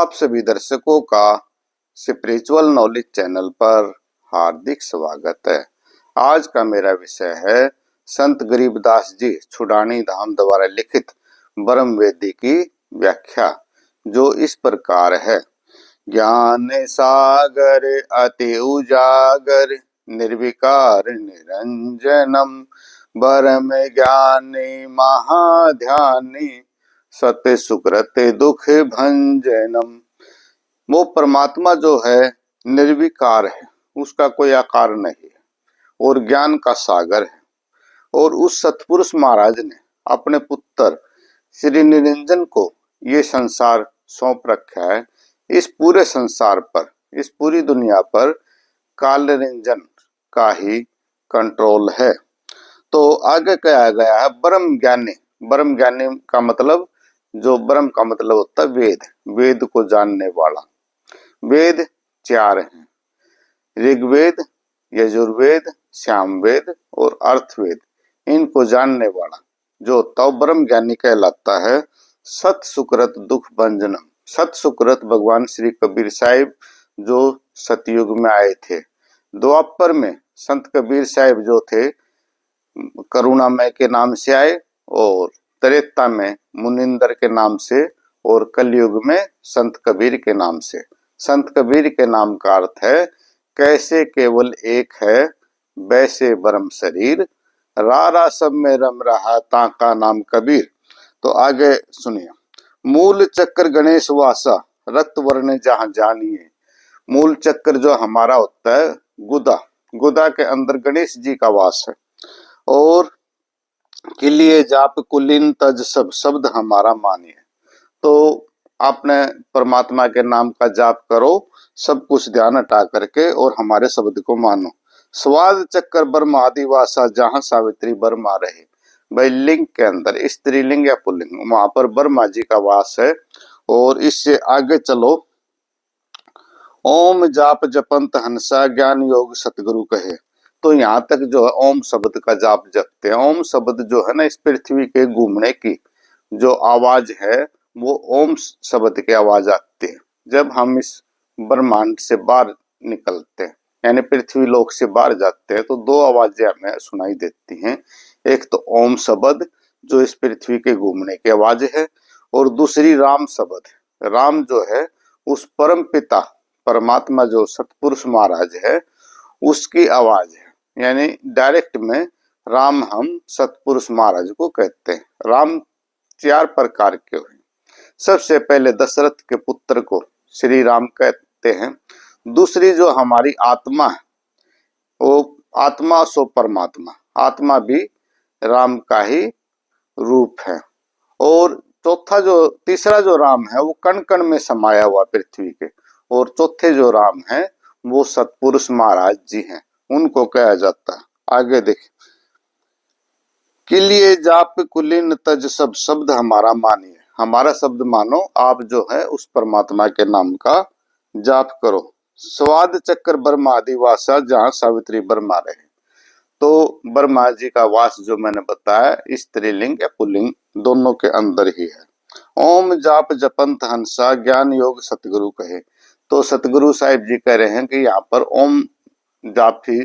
आप सभी दर्शकों का स्पिरिचुअल नॉलेज चैनल पर हार्दिक स्वागत है। आज का मेरा विषय है संत गरीबदास जी छुड़ानी धाम द्वारा लिखित ब्रह्म वेदी की व्याख्या, जो इस प्रकार है। ज्ञान सागर अति उजागर निर्विकार निरंजनम ब्रह्म ज्ञानी महाध्यानी सत्य सुकृत दुख भंजनम। वो परमात्मा जो है निर्विकार है, उसका कोई आकार नहीं है और ज्ञान का सागर है। और उस सतपुरुष महाराज ने अपने पुत्र श्री निरंजन को ये संसार सौंप रखा है। इस पूरे संसार पर, इस पूरी दुनिया पर काल निरंजन का ही कंट्रोल है। तो आगे कहा गया है ब्रह्म ज्ञानी। ब्रह्म ज्ञानी का मतलब, जो ब्रह्म का मतलब होता है वेद, वेद को जानने वाला। वेद चार हैं, ऋग्वेद, यजुर्वेद, सामवेद और अर्थवेद। इनको जानने वाला जो होता है ब्रह्म ज्ञानी कहलाता है। सत सुकृत दुख भंजनम। सत सुकृत भगवान श्री कबीर साहिब जो सतयुग में आए थे। द्वापर में संत कबीर साहिब जो थे करुणामय के नाम से आए, और त्रेता में मुनिंदर के नाम से, और कलयुग में संत कबीर के नाम से। संत कबीर के नाम का अर्थ है कैसे केवल एक है वैसे ब्रह्म शरीर, रा सब में रम रहा ताका नाम कबीर। तो आगे सुनिए। मूल चक्र गणेश वासा रक्त वर्ण जहां जानिए। मूल चक्र जो हमारा होता है गुदा, गुदा के अंदर गणेश जी का वास है। और किलिए जाप कुलीन तज सब शब्द हमारा मानिए। तो आपने परमात्मा के नाम का जाप करो, सब कुछ ध्यान हटा करके, और हमारे शब्द को मानो। स्वाद चक्कर ब्रह्म आदिवासा जहां सावित्री ब्रह्मा रहे। भाई लिंग के अंदर स्त्रीलिंग या पुल्लिंग, वहां पर ब्रह्मा जी का वास है। और इससे आगे चलो। ओम जाप जपंत हंसा ज्ञान योग सतगुरु कहे। तो यहाँ तक जो है ओम शब्द का जाप जपते हैं। ओम शब्द जो है ना, इस पृथ्वी के घूमने की जो आवाज है वो ओम शब्द की आवाज आती है जब हम इस ब्रह्मांड से बाहर निकलते हैं, यानी पृथ्वी लोक से बाहर जाते हैं। तो दो आवाजें हमें सुनाई देती हैं। एक तो ओम शब्द जो इस पृथ्वी के घूमने की आवाज है, और दूसरी राम शब्द। राम जो है उस परम पिता परमात्मा जो सतपुरुष महाराज है उसकी आवाज है। यानी डायरेक्ट में राम हम सतपुरुष महाराज को कहते हैं। राम चार प्रकार के हुए। सबसे पहले दशरथ के पुत्र को श्री राम कहते हैं। दूसरी जो हमारी आत्मा है वो आत्मा सो परमात्मा, आत्मा भी राम का ही रूप है। और तीसरा जो राम है वो कण कण में समाया हुआ पृथ्वी के। और चौथे जो राम है वो सतपुरुष महाराज जी हैं, उनको कहा जाता है। आगे देख। किलिए जाप कुलीन तज सब शब्द हमारा मानिए। हमारा शब्द मानो, आप जो है उस परमात्मा के नाम का जाप करो। स्वाद चक्र ब्रह्मा आदिवासा जहां सावित्री ब्रह्मा रहे। तो ब्रह्मा जी का वास जो मैंने बताया स्त्रीलिंग या पुल्लिंग दोनों के अंदर ही है। ओम जाप जपंत हंसा ज्ञान योग सतगुरु कहे। तो सतगुरु साहिब जी कह रहे हैं कि यहाँ पर ओम जाप ही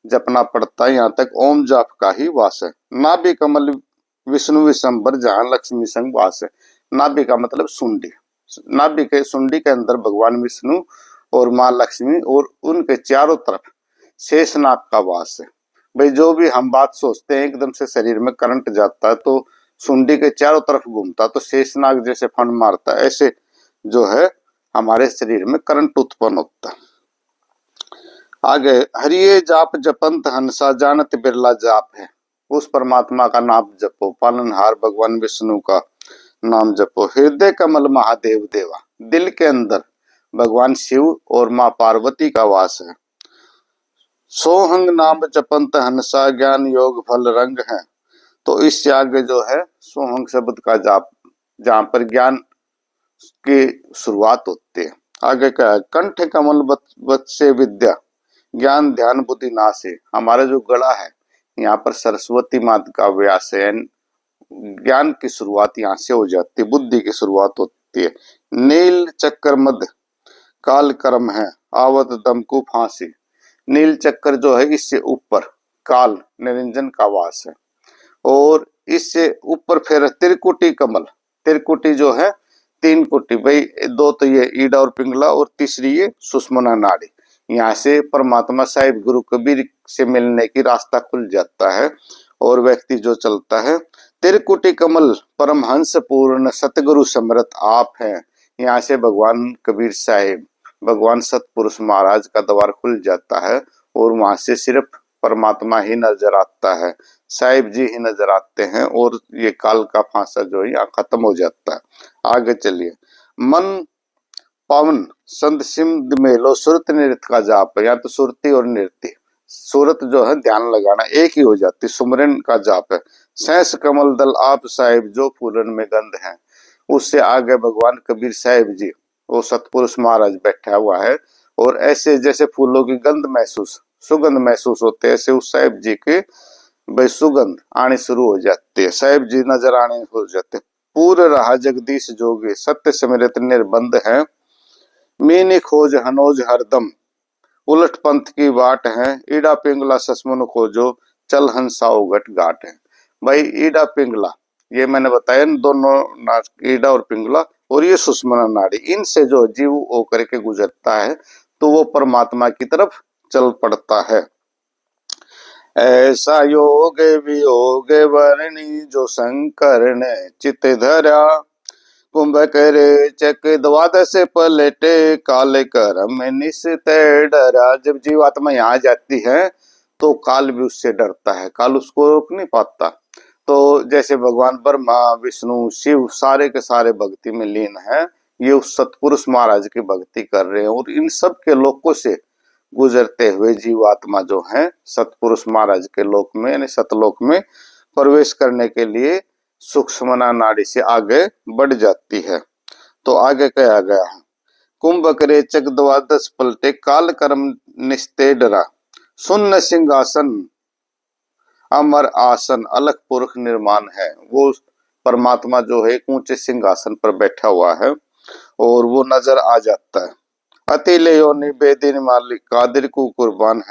जपना पड़ता है। यहाँ तक ओम जाप का ही वास है। नाभि कमल विष्णु विशंबर जहां लक्ष्मी संग वास है। नाभि का मतलब सुंडी। नाभि के सुंडी के अंदर भगवान विष्णु और माँ लक्ष्मी, और उनके चारों तरफ शेषनाग का वास है। भाई जो भी हम बात सोचते हैं एकदम से शरीर में करंट जाता है तो सुंडी के चारों तरफ घूमता, तो शेषनाग जैसे फन मारता है, ऐसे जो है हमारे शरीर में करंट उत्पन्न होता है। आगे हरिये जाप जपंत हंसा जानत बिरला जाप है। उस परमात्मा का नाम जपो, पालनहार भगवान विष्णु का नाम जपो। हृदय कमल महादेव देवा, दिल के अंदर भगवान शिव और माँ पार्वती का वास है। सोहंग नाम जपंत हंसा ज्ञान योग फल रंग है। तो इससे आगे जो है सोहंग शब्द का जाप, जहां पर ज्ञान की शुरुआत होती है। आगे क्या है, कंठ कमल बत्से विद्या ज्ञान ध्यान बुद्धि नाश है। हमारा जो गला है यहाँ पर सरस्वती माता का व्यास है। ज्ञान की शुरुआत यहाँ से हो जाती है, बुद्धि की शुरुआत होती जाती है। नील चक्कर मद काल कर्म है, आवत दम को फांसी। नील चक्कर जो है इससे ऊपर काल निरंजन का वास है, और इससे ऊपर फिर त्रिकुटी कमल। त्रिकुटी जो है तीन कुटी भाई, दो तो ये ईडा और पिंगला, और तीसरी ये सुषमना नाड़ी। यहाँ से परमात्मा साहिब गुरु कबीर से मिलने की रास्ता खुल जाता है, और व्यक्ति जो चलता है। त्रिकुटी कमल परमहंस पूर्ण सतगुरु समृत आप हैं। यहाँ से भगवान कबीर साहिब, भगवान सतपुरुष महाराज का द्वार खुल जाता है, और वहां से सिर्फ परमात्मा ही नजर आता है, साहिब जी ही नजर आते हैं, और ये काल का फांसा जो है यहाँ खत्म हो जाता है। आगे चलिए। मन पावन संत सिमध मेलो सुरत नृत्य का जाप है। या तो सुरती और नृत्य, सूरत जो है ध्यान लगाना एक ही हो जाती, सुमरन का जाप है। सहस कमल दल आप साहिब जो फूलन में गंध है। उससे आगे भगवान कबीर साहिब जी, वो सतपुरुष महाराज बैठा हुआ है, और ऐसे जैसे फूलों की गंध महसूस, सुगंध महसूस होते हैं, ऐसे उस साहिब जी के सुगंध आनी शुरू हो जाती है, साहिब जी नजर आने हो जाते। पूर्ण रहा जगदीश जोगे सत्य समृत निर्बंध है। मीनी खोज हनोज हरदम उलट पंथ की बाट है। ईडा पिंगला ससमन खोजो चल हंसा उगट घाट है। भाई ईडा पिंगला ये मैंने बताया न, दोनों ईडा और पिंगला, और ये सुषमना नाड़ी, इनसे जो जीव होकर के गुजरता है तो वो परमात्मा की तरफ चल पड़ता है। ऐसा योग वियोग वर्णी जो शंकर ने चित धरा। कुंभक रे चक द्वादश पलटे काले कर्म निस्ते डरा। जब जीवात्मा यहाँ जाती है तो काल भी उससे डरता है, काल उसको रोक नहीं पाता। तो जैसे भगवान ब्रह्मा विष्णु शिव सारे के सारे भक्ति में लीन है, ये उस सतपुरुष महाराज की भक्ति कर रहे हैं, और इन सब के लोकों से गुजरते हुए जीवात्मा जो है सतपुरुष महाराज के लोक में यानी सतलोक में प्रवेश करने के लिए सूक्ष्मना नाड़ी से आगे बढ़ जाती है। तो आगे कहा गया है, कुंभक रे चक द्वादश पलटे काल कर्म निस्ते डरा। सुन्न सिंहासन अमर आसन अलख पुरख निर्माण है। वो परमात्मा जो है एक ऊंचे सिंहासन पर बैठा हुआ है, और वो नजर आ जाता है। अतिले योनि बेदिन मालिक कादिर को कुर्बान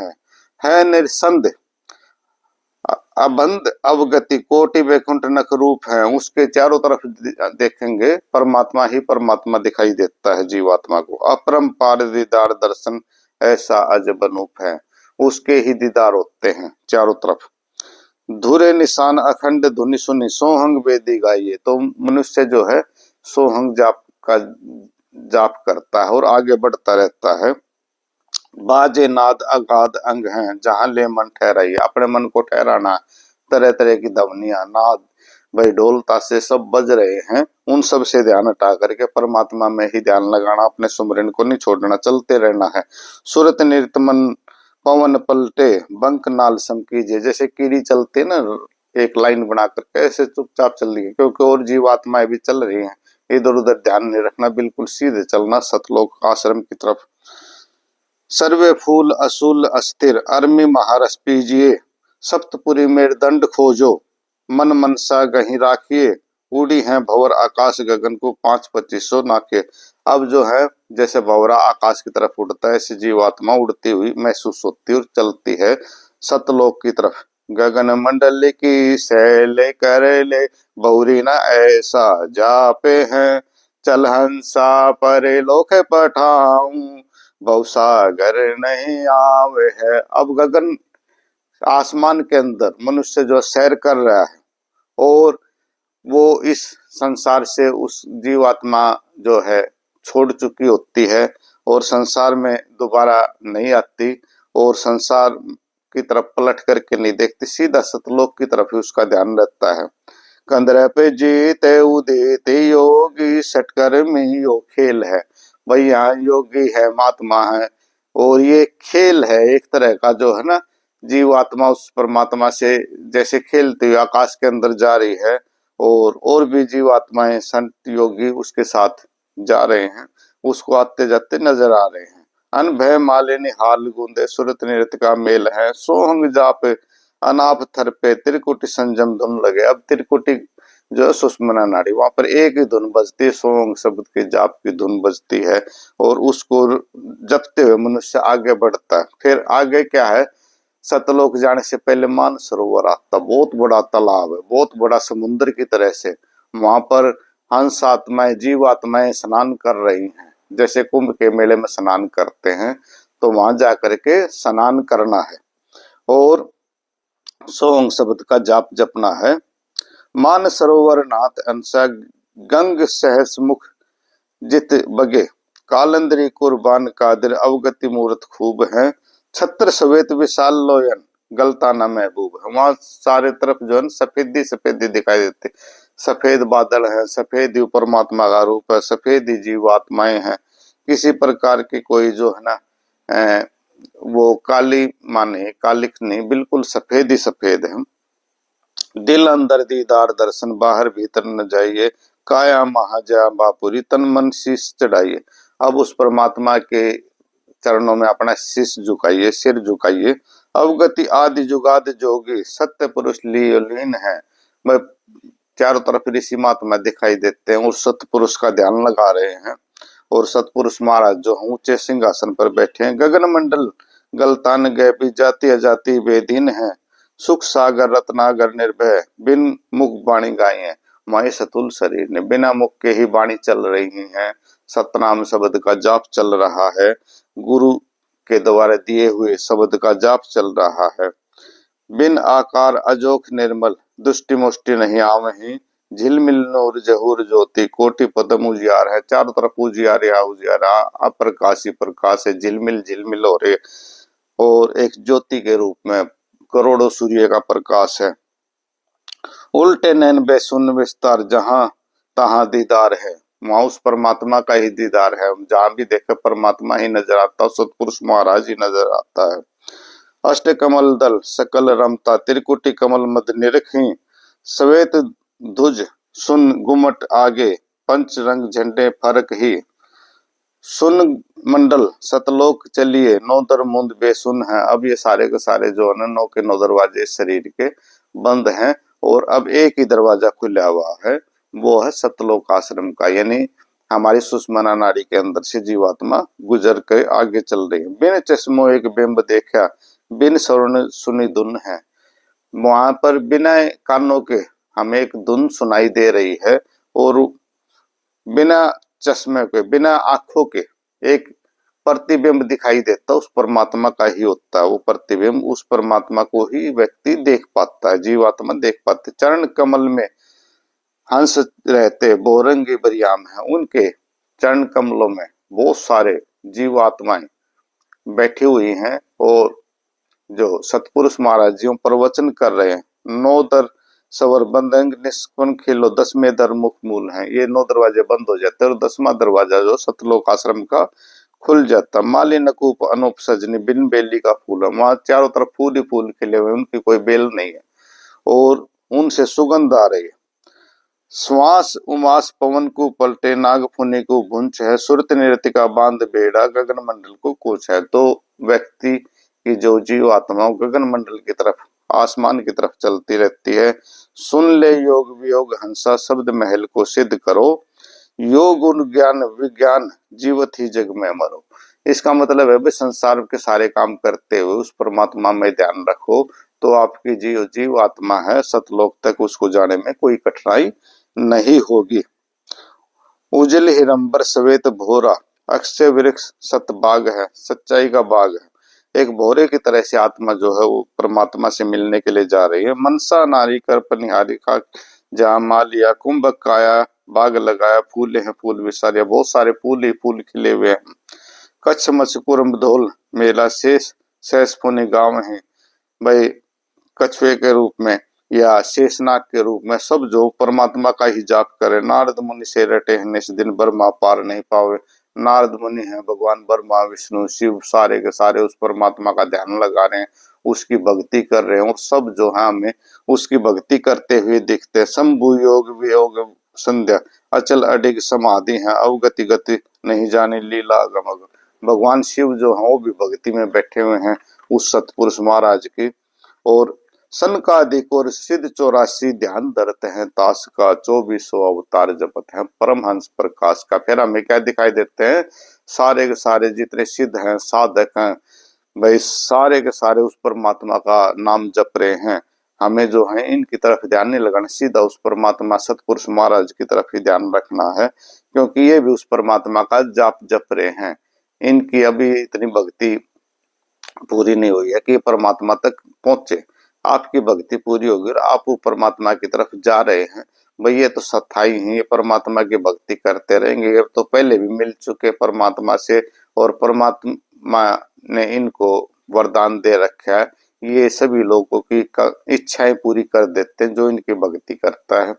है निरसंद अबंध अवगति कोटि वैकुंठ नख रूप है। उसके चारों तरफ देखेंगे परमात्मा ही परमात्मा दिखाई देता है जीवात्मा को। अपरंपार दीदार दर्शन ऐसा अजब अनूप है। उसके ही दीदार होते हैं चारों तरफ। धुरे निशान अखंड धुनि सुनी सोहंग वेदी गाइए। तो मनुष्य जो है सोहंग जाप का जाप करता है और आगे बढ़ता रहता है। बाजे नाद अगाध अंग हैं जहां ले मन ठहराइए। अपने मन को ठहराना, तरह तरह की ध्वनियां नाद भाई ढोल ताशे सब बज रहे हैं, उन सब से ध्यान हटा करके परमात्मा में ही ध्यान लगाना, अपने सुमरन को नहीं छोड़ना, चलते रहना है। सुरत नृत्य मन पवन पलटे बंक नाल सम कीजिए। जैसे कीड़ी चलते ना एक लाइन बना करके, ऐसे चुपचाप चल रही है, क्योंकि और जीवात्माएं भी चल रही हैं, इधर उधर ध्यान नहीं रखना, बिल्कुल सीधे चलना सतलोक आश्रम की तरफ। सर्वे फूल असूल अस्थिर अरमी महारस पीजिए। सप्तपुरी मेरदंड खोजो मन मनसा गही राखिए। उड़ी है भंवर आकाश गगन को 5-25 नाके। अब जो है जैसे भंवरा आकाश की तरफ उड़ता है, ऐसी जीवात्मा उड़ती हुई महसूस होती और चलती है सतलोक की तरफ। गगन मंडल की सैले कर ले बहुरी न ऐसा जापे हैं। चल हंसा परे लोक पठाऊं भवसागर नहीं आवे है। अब गगन आसमान के अंदर मनुष्य जो सैर कर रहा है, और वो इस संसार से उस जीवात्मा जो है छोड़ चुकी होती है, और संसार में दोबारा नहीं आती, और संसार की तरफ पलट करके नहीं देखती, सीधा सतलोक की तरफ ही उसका ध्यान रहता है। कंदर पे जीते उदित योगी सटकर में यो खेल है। भाई यहाँ योगी है, महात्मा है, और ये खेल है एक तरह का जो है ना, जीवात्मा उस परमात्मा से जैसे खेलती हुई आकाश के अंदर जा रही है, और भी जीवात्माएं संत योगी उसके साथ जा रहे हैं, उसको आते जाते नजर आ रहे हैं। अनभय मालिनी हाल गूंदे सुरत नृत्य का मेल है। सोहंग जाप अनाप थर पे त्रिकुटी संजम धुन लगे। अब त्रिकुटी जो सुषुम्ना नाड़ी, वहां पर एक ही धुन बजती है, सोंग शब्द की जाप की धुन बजती है और उसको जपते हुए मनुष्य आगे बढ़ता है। फिर आगे क्या है, सतलोक जाने से पहले मानसरोवर आता, बहुत बड़ा तालाब है, बहुत बड़ा समुद्र की तरह से। वहां पर हंस आत्माएं, जीव आत्माएं स्नान कर रही हैं, जैसे कुंभ के मेले में स्नान करते हैं, तो वहां जाकर के स्नान करना है और सोंग शब्द का जाप जपना है। मान सरोवर नाथ अंसा गंग सहस मुख जित बगे, कालंदरी कुर्बान कादिर अवगति मूर्त खूब है, छत्र सवेत विशाल लोयन गलताना महबूब है। वहां सारे तरफ जो है सफेदी सफेदी दिखाई देती, सफेद बादल है, सफेद ही परमात्मा का रूप है, सफेद ही जीवात्माएं हैं, किसी प्रकार की कोई जो है ना वो काली माने कालिक नहीं, बिल्कुल सफेद ही सफेद है। दिल अंदर दीदार दर्शन, बाहर भीतर न जाइए, काया महाजया बापुरी तन मन शीश चढ़ाइए। अब उस परमात्मा के चरणों में अपना शीश झुकाइए, सिर झुकाइए। अवगति आदि जुगाद जोगी, सत्य पुरुष लीन है। मैं चारों तरफ ऋषि महात्मा दिखाई देते हैं और सतपुरुष का ध्यान लगा रहे हैं, और सतपुरुष महाराज जो ऊंचे सिंहासन पर बैठे हैं। गगन मंडल गलतान गए भी, जाति अजाति बेदीन है, सुख सागर रत्नागर निर्भय, बिन मुख बाणी गाई है। माई सतुल शरीर ने बिना मुख के ही बाणी चल रही है, सतनाम शब्द का जाप चल रहा है, गुरु के द्वारा दिए हुए शब्द का जाप चल रहा है। बिन आकार अजोख निर्मल, दुष्टि मुष्टि नहीं आवही, झिलमिल नूर जहूर ज्योति, कोटि पदम उजियार है। चारों तरफ उजियार या उजियारा, अप्रकाशी प्रकाश है, झिलमिल झिलमिल हो रहे, और एक ज्योति के रूप में करोड़ों सूर्य का प्रकाश है। उल्टे नैन बेसुन विस्तार, जहां तहां दीदार है। वहां उस परमात्मा का ही दीदार है, जहां भी देखे परमात्मा ही नजर आता, सतपुरुष महाराज ही नजर आता है। अष्ट कमल दल सकल रमता, त्रिकुटी कमल मद निरखी, श्वेत ध्वज सुन गुमट आगे, पंच रंग झंडे फरक ही, सुन मंडल सतलोक चलिए, नौ दर मुंद बेसुन है। अब ये सारे के सारे जो है नौ के नौ दरवाजे शरीर के बंद हैं, और अब एक ही दरवाजा खुला हुआ है, वो है सतलोक आश्रम का। यानी हमारी सुषुम्ना नाड़ी के अंदर से जीवात्मा गुजर कर आगे चल रही है। बिन चश्मो एक बिंब देखा, बिन स्वर्ण सुनी धुन है। वहां पर बिना कानों के हमें एक धुन सुनाई दे रही है, और बिना चश्मे के, बिना आंखों के एक प्रतिबिंब दिखाई देता, उस परमात्मा का ही होता है वो प्रतिबिंब। उस परमात्मा को ही व्यक्ति देख पाता है, जीवात्मा देख पाते। चरण कमल में हंस रहते, बहुरंगी बरियाम है, उनके चरण कमलों में बहुत सारे जीवात्माएं बैठी हुई हैं, और जो सतपुरुष महाराज जी प्रवचन कर रहे हैं। नौ दर सवर बंदंग निष्पन खिलो, 10वें दर मुख मूल है। ये 9 दरवाजे बंद हो जाते हैं, और 10वां दरवाजा जो सतलोक आश्रम का खुल जाता। माली नकूप अनूप सजनी, बिन बेली का फूल है। वहां चारों तरफ फूल ही फूल खिले हुए, उनकी कोई बेल नहीं है, और उनसे सुगंध आ रही है। श्वास उमास पवन को पलटे, नाग फुनि को भुंच है, सुरत नृत्य का बांध बेड़ा, गगन मंडल को कोच है। तो व्यक्ति की जो जीव आत्मा गगन मंडल की तरफ, आसमान की तरफ चलती रहती है। सुन ले योग वियोग हंसा, शब्द महल को सिद्ध करो, योग गुण ज्ञान विज्ञान जीवत ही जग में मरो। इसका मतलब है भाई, संसार के सारे काम करते हुए उस परमात्मा में ध्यान रखो, तो आपकी जीव आत्मा है, सतलोक तक उसको जाने में कोई कठिनाई नहीं होगी। उजल हिरंबर श्वेत भोरा, अक्षय वृक्ष सतबाग है, सच्चाई का बाग है। एक भोरे की तरह से आत्मा जो है वो परमात्मा से मिलने के लिए जा रही है। मनसा नारी कर पनिहारी का, जहाँ मालिया कुंभ काया, बाग लगाया फूले हैं फूल विसारिया, बहुत सारे फूल ही फूल खिले हुए हैं। कच्छ मचकुरम धोल मेला, शेष शेष पुनि गांव है। भाई कछुए के रूप में या शेषनाग के रूप में सब जो परमात्मा का ही जाप करे। नारद मुनि से रटे हैं निस दिन, ब्रह्मा पार नहीं पावे। नारद मुनि है भगवान ब्रह्मा विष्णु शिव, सारे के सारे उस परमात्मा का ध्यान लगा रहे हैं, उसकी भक्ति कर रहे हैं, और सब जो है हमें उसकी भक्ति करते हुए दिखते हैं। शंभु योग वियोग संध्या, अचल अडिग समाधि है, अवगति गति नहीं जाने लीला गमग। भगवान शिव जो है वो भी भक्ति में बैठे हुए हैं उस सतपुरुष महाराज की, और सनकादिक और सिद्ध 84 ध्यान धरते हैं, ताश का 2400 अवतार जपत हैं, परमहंस प्रकाश का। फिर हमें क्या दिखाई देते हैं, सारे के सारे जितने सिद्ध हैं, साधक हैं, भाई सारे के सारे उस परमात्मा का नाम जप रहे हैं। हमें जो है इनकी तरफ ध्यान नहीं लगाना, सीधा उस परमात्मा सतपुरुष महाराज की तरफ ही ध्यान रखना है, क्योंकि ये भी उस परमात्मा का जाप जप रहे हैं। इनकी अभी इतनी भक्ति पूरी नहीं हुई है कि परमात्मा तक पहुंचे। आपकी भक्ति पूरी होगी और आप वो परमात्मा की तरफ जा रहे हैं, भाई ये तो सत्ताई ही, ये परमात्मा की भक्ति करते रहेंगे। ये तो पहले भी मिल चुके परमात्मा से, और परमात्मा ने इनको वरदान दे रखा है, ये सभी लोगों की इच्छाएं पूरी कर देते हैं जो इनकी भक्ति करता है,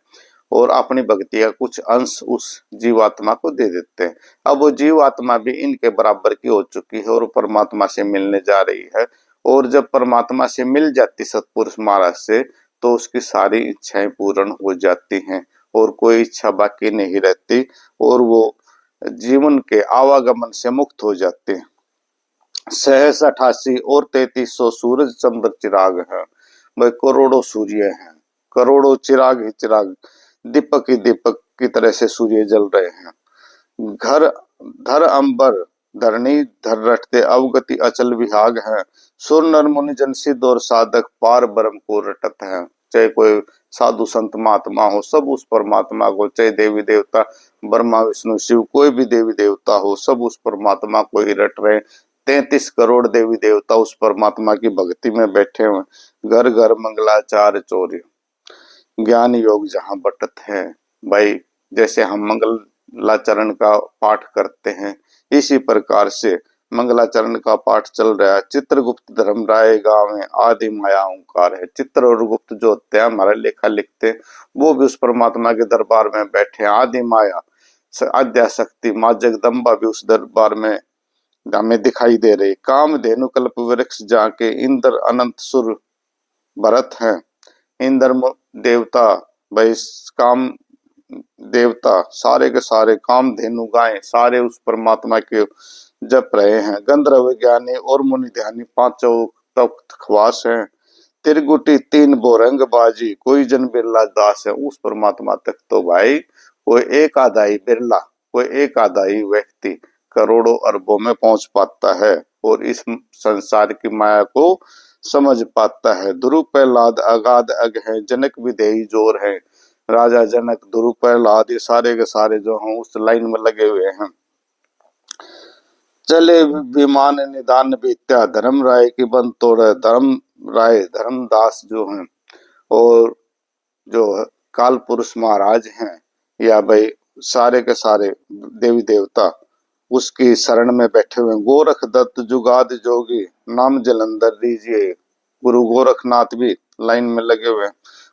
और अपनी भक्ति का कुछ अंश उस जीवात्मा को दे देते हैं। अब वो जीवात्मा भी इनके बराबर की हो चुकी है और परमात्मा से मिलने जा रही है, और जब परमात्मा से मिल जाती सतपुरुष महाराज से, तो उसकी सारी इच्छाएं पूर्ण हो जाती हैं और कोई इच्छा बाकी नहीं रहती, और वो जीवन के आवागमन से मुक्त हो जाते हैं। 688 और 3300 सूरज चंद्र चिराग है, भाई करोड़ों सूर्य हैं, करोड़ों चिराग ही चिराग, दीपक ही दीपक की तरह से सूर्य जल रहे हैं। घर धर अंबर धरणी धर रटते, अवगति अचल विहाग है, सुर नर मुनि जन सिद्ध और साधक पार ब्रह्म को रटत है। चाहे कोई साधु संत महात्मा हो, सब उस परमात्मा को, चाहे देवी देवता ब्रह्मा विष्णु शिव कोई भी देवी देवता हो, सब उस परमात्मा को ही रट रहे। 33 करोड़ देवी देवता उस परमात्मा की भक्ति में बैठे हुए। घर घर मंगलाचार चौर्य, ज्ञान योग जहाँ बटत है। भाई जैसे हम मंगलाचरण का पाठ करते हैं, इसी प्रकार से मंगलाचरण का पाठ चल रहा है। चित्रगुप्त धर्मराय गांव में आदि माया ओंकार है। चित्र और गुप्त जो होते हैं हमारा लेखा लिखते, वो भी उस परमात्मा के दरबार में बैठे हैं। आदि माया आद्या शक्ति माँ जगदम्बा भी उस दरबार में हमें दिखाई दे रही। काम धेनु कल्प वृक्ष जाके इंद्र अनंत सुर भरत है। इंद्र देवता, भाई काम देवता सारे के सारे काम धेनु गाय सारे उस परमात्मा के जप रहे हैं। गंधर्व ज्ञानी और मुनि ध्यानी पांचों तख्त खवास हैं। त्रिगुटी तीन बोरंग बाजी, कोई जन बिरला दास है। उस परमात्मा तक तो भाई कोई एक आधा ही बिरला, कोई एक आधा ही व्यक्ति करोड़ों अरबों में पहुंच पाता है और इस संसार की माया को समझ पाता है। ध्रुव प्रहलाद अगाध अग है, जनक विदेही जोर है। राजा जनक, ध्रुव प्रहलाद, ये सारे के सारे जो हैं उस लाइन में लगे हुए हैं। चले विमान निदान बीत्या, धर्म राय की बंद तोड़े। धर्म राय धर्मदास जो हैं, और जो काल पुरुष महाराज हैं, या भाई सारे के सारे देवी देवता उसकी शरण में बैठे हुए। गोरख दत्त जुगाद जोगी, नाम जलंधर दीजिए। गुरु गोरखनाथ भी लाइन में लगे हुए।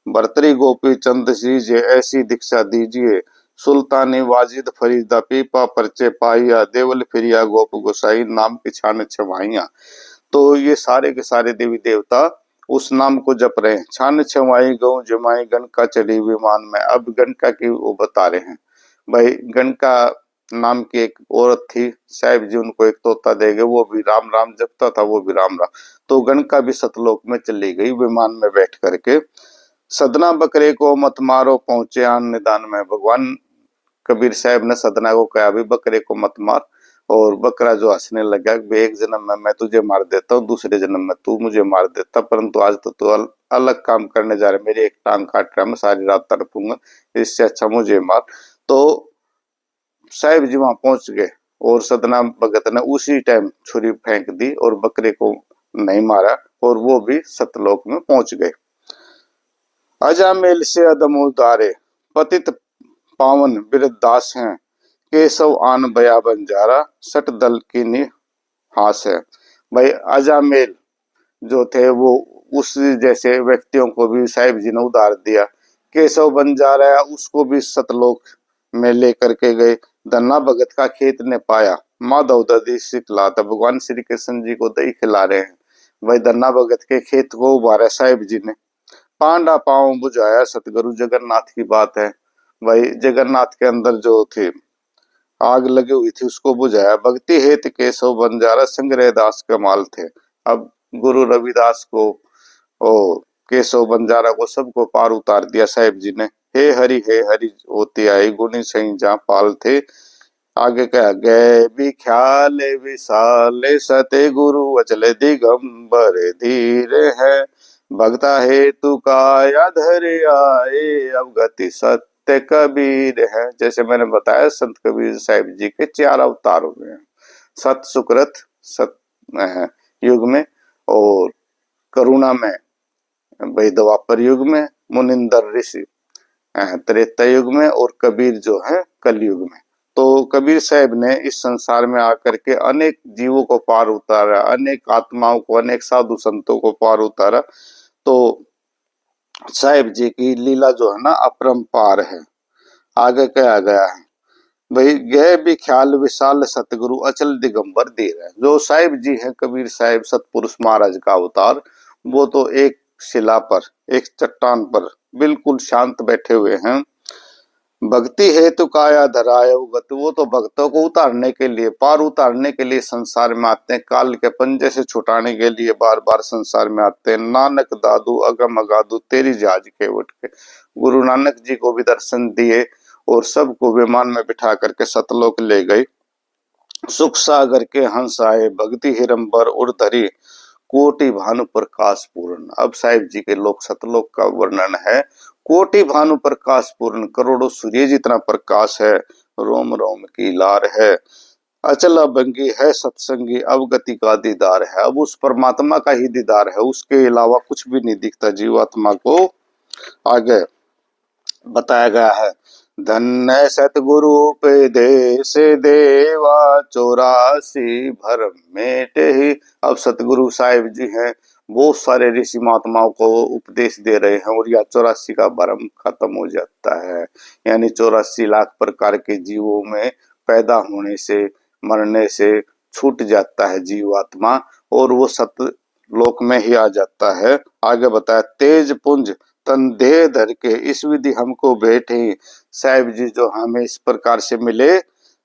भर्तरी गोपी चंद सीजे, ऐसी दीक्षा दीजिए। सुल्तानी वाजिद फरीदा, पीपा परचे पाइया। देवल फिरिया गोप गोसाई, नाम की छान छवाइया। तो ये सारे के सारे देवी देवता उस नाम को जप रहे हैं। छान छवाई गौ जमाई, गणका चढ़ी विमान में। अब गणका की वो बता रहे हैं। भाई गणका नाम की एक औरत थी, साहिब जी उनको एक तोता दे गए, वो भी राम राम जपता था, वो भी राम राम। तो गणका भी सतलोक में चली गई विमान में बैठ करके। सदना बकरे को मत मारो, पहुंचे आन निदान में। भगवान कबीर साहब ने सदना को कहा भी बकरे को मत मार, और बकरा जो हंसने लगा, एक जन्म में मैं तुझे मार देता हूँ, दूसरे जन्म में तू मुझे मार देता, परंतु आज तो तू अलग काम करने जा रहा है, मेरी एक टांग काट रहा है, मैं सारी रात तड़पूंगा, इससे अच्छा मुझे मार। तो साहिब जी वहां पहुंच गए और सदना भगत ने उसी टाइम छुरी फेंक दी और बकरे को नहीं मारा, और वो भी सतलोक में पहुंच गए। अजामेल से अदम उतारे, पतित पावन बिरदास हैं। केशव आन बया बंजारा, सट दल की निहास है। भाई अजामेल जो थे वो उस जैसे व्यक्तियों को भी साहिब जी ने उधार दिया। केशव बंजारा उसको भी सतलोक में लेकर के गए। धन्ना भगत का खेत ने पाया, माधव दधी सिखलाता। भगवान श्री कृष्ण जी को दही खिला रहे हैं। भाई धन्ना भगत के खेत को उबारा साहिब जी ने। पांडा पांव बुझाया सतगुरु जगन्नाथ की बात है। भाई जगन्नाथ के अंदर जो थे आग लगी हुई थी उसको बुझाया। भक्ति हेत केशव बंजारा, संग्रह दास कमाल थे। अब गुरु रविदास को ओ केशव बंजारा को सबको पार उतार दिया साहिब जी ने। हे हरि होती आई गुणी सही जहाँ पाल थे। आगे क्या, गए भी ख्याल विशाल सते गुरु अचल दिगंबर धीर है। भगता हेतु काया धर आए अवगति सत्य कबीर है। जैसे मैंने बताया संत कबीर साहिब जी के 4 अवतार हुए हैं। सत सुकृत सत युग में, और करुणा में भाई द्वापर युग में, मुनिंदर ऋषि त्रेता युग में, और कबीर जो है कलयुग में। तो कबीर साहब ने इस संसार में आकर के अनेक जीवों को पार उतारा, अनेक आत्माओं को, अनेक साधु संतों को पार उतारा। तो साहिब जी की लीला जो है ना अपरंपार है। आगे क्या गया है भाई, गए भी ख्याल विशाल सतगुरु अचल दिगंबर धीर है। जो साहिब जी हैं कबीर साहिब सतपुरुष महाराज का अवतार, वो तो एक शिला पर, एक चट्टान पर बिल्कुल शांत बैठे हुए हैं। भक्ति हेतु काया धराय उगत, वो तो भक्तों को उतारने के लिए, पार उतारने के लिए संसार में आते हैं। काल के पंजे से छुटाने के लिए बार बार संसार में आते हैं। नानक दादू अगम अगादू तेरी जाज के उठ के, गुरु नानक जी को भी दर्शन दिए और सबको विमान में बिठा करके सतलोक ले गए। सुख सागर के हंस आए भक्ति हिरंबर उड़धरी कोटि भानु प्रकाश पूर्ण। अब साहिब जी के लोक सतलोक का वर्णन है। कोटि भानु प्रकाश पूर्ण, करोड़ों सूर्य जितना प्रकाश है, रोम रोम की लार है। अचल अभंगी है सत्संगी अवगति का दीदार है। अब उस परमात्मा का ही दीदार है, उसके अलावा कुछ भी नहीं दिखता जीवात्मा को। आगे बताया गया है, धन्य सतगुरु पे देश देवा 84 भरम मेटे ही। अब सतगुरु साहिब जी हैं, बहुत सारे ऋषि महात्माओं को उपदेश दे रहे हैं और यह 84 का भरम खत्म हो जाता है। यानी 84 लाख प्रकार के जीवों में पैदा होने से, मरने से छूट जाता है जीवात्मा, और वो सत लोक में ही आ जाता है। आगे बताया, तेज पुंज तन देह धर के इस विधि हमको बैठे। साहिब जी जो हमें इस प्रकार से मिले,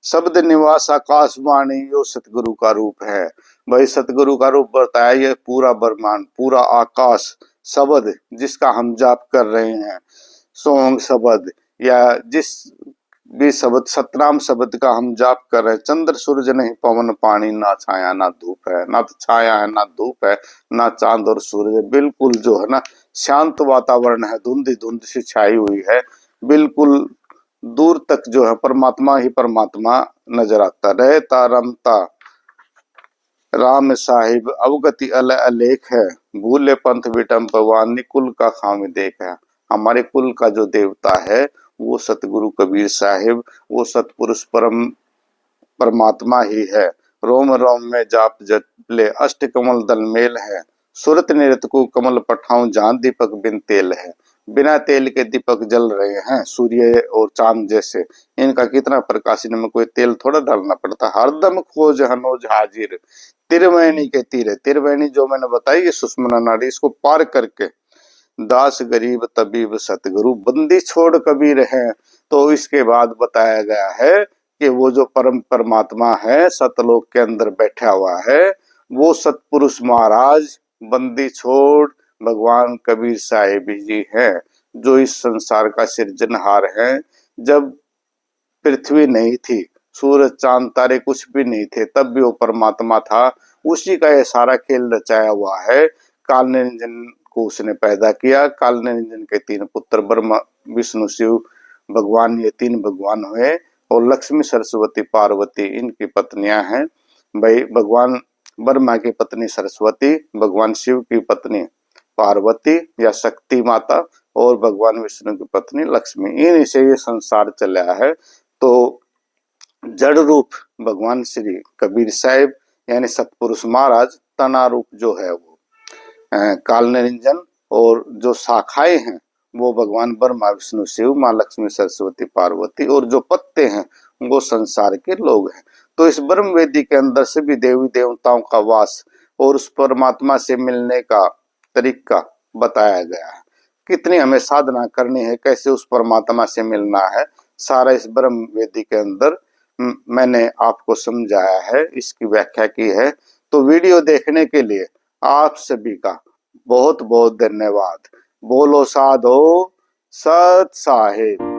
शब्द निवास आकाशवाणी यो सतगुरु का रूप है। भाई सतगुरु का रूप बताया, ये पूरा ब्रह्मांड, पूरा आकाश, शब्द जिसका हम जाप कर रहे हैं, सोंग शब्द या जिस भी शब्द, सतनाम शब्द का हम जाप कर रहे हैं। चंद्र सूरज नहीं पवन पानी, ना छाया ना धूप है, ना तो छाया है ना धूप है, ना चांद और सूरज, बिल्कुल जो है ना शांत वातावरण है, धुंध धुंध सी छाई हुई है। बिल्कुल दूर तक जो है परमात्मा ही परमात्मा नजर आता। रहता रमता राम साहिब अवगति अल अलेख है। भूले पंथ विटम भगवान कुल का खाम देख है। हमारे कुल का जो देवता है वो सतगुरु कबीर साहिब, वो सतपुरुष परमात्मा ही है। रोम रोम में जाप जपले अष्ट कमल दल मेल है। सुरत निरत को कमल पठाऊं जहां दीपक बिन तेल है। बिना तेल के दीपक जल रहे हैं, सूर्य और चांद जैसे। इनका कितना प्रकाश, इनमें कोई तेल थोड़ा डालना पड़ता। हरदम खोज हनोज हाजिर त्रिवेणी के तीर। त्रिवेणी जो मैंने बताई ये सुषमना नाड़ी, इसको पार करके दास गरीब तबीब सतगुरु बंदी छोड़ कबीर है। तो इसके बाद बताया गया है कि वो जो परम परमात्मा है सतलोक के अंदर बैठा हुआ है, वो सतपुरुष महाराज बंदी छोड़ भगवान कबीर साहिब जी हैं, जो इस संसार का सृजनहार है। जब पृथ्वी नहीं थी, सूरज चांद तारे कुछ भी नहीं थे, तब भी वो परमात्मा था। उसी का ये सारा खेल रचाया हुआ है। काल निरंजन को उसने पैदा किया। काल निरंजन के 3 पुत्र ब्रह्मा विष्णु शिव भगवान, ये 3 भगवान हुए। और लक्ष्मी सरस्वती पार्वती इनकी पत्नियां हैं। भाई भगवान ब्रह्मा की पत्नी सरस्वती, भगवान शिव की पत्नी पार्वती या शक्ति माता, और भगवान विष्णु की पत्नी लक्ष्मी। इन्हीं से ये संसार चला है। तो जड़ रूप भगवान श्री कबीर साहिब यानी सतपुरुष महाराज, तना रूप जो है वो काल निरंजन, और जो शाखाएं हैं वो भगवान ब्रह्मा विष्णु शिव, माँ लक्ष्मी सरस्वती पार्वती, और जो पत्ते हैं वो संसार के लोग हैं। तो इस ब्रह्म वेदी के अंदर से भी देवी देवताओं का वास और उस परमात्मा से मिलने का तरीका बताया गया है। कितनी हमें साधना करनी है, कैसे उस परमात्मा से मिलना है, सारा इस ब्रह्म वेदी के अंदर मैंने आपको समझाया है, इसकी व्याख्या की है। तो वीडियो देखने के लिए आप सभी का बहुत बहुत धन्यवाद। बोलो साधो सत साहिब।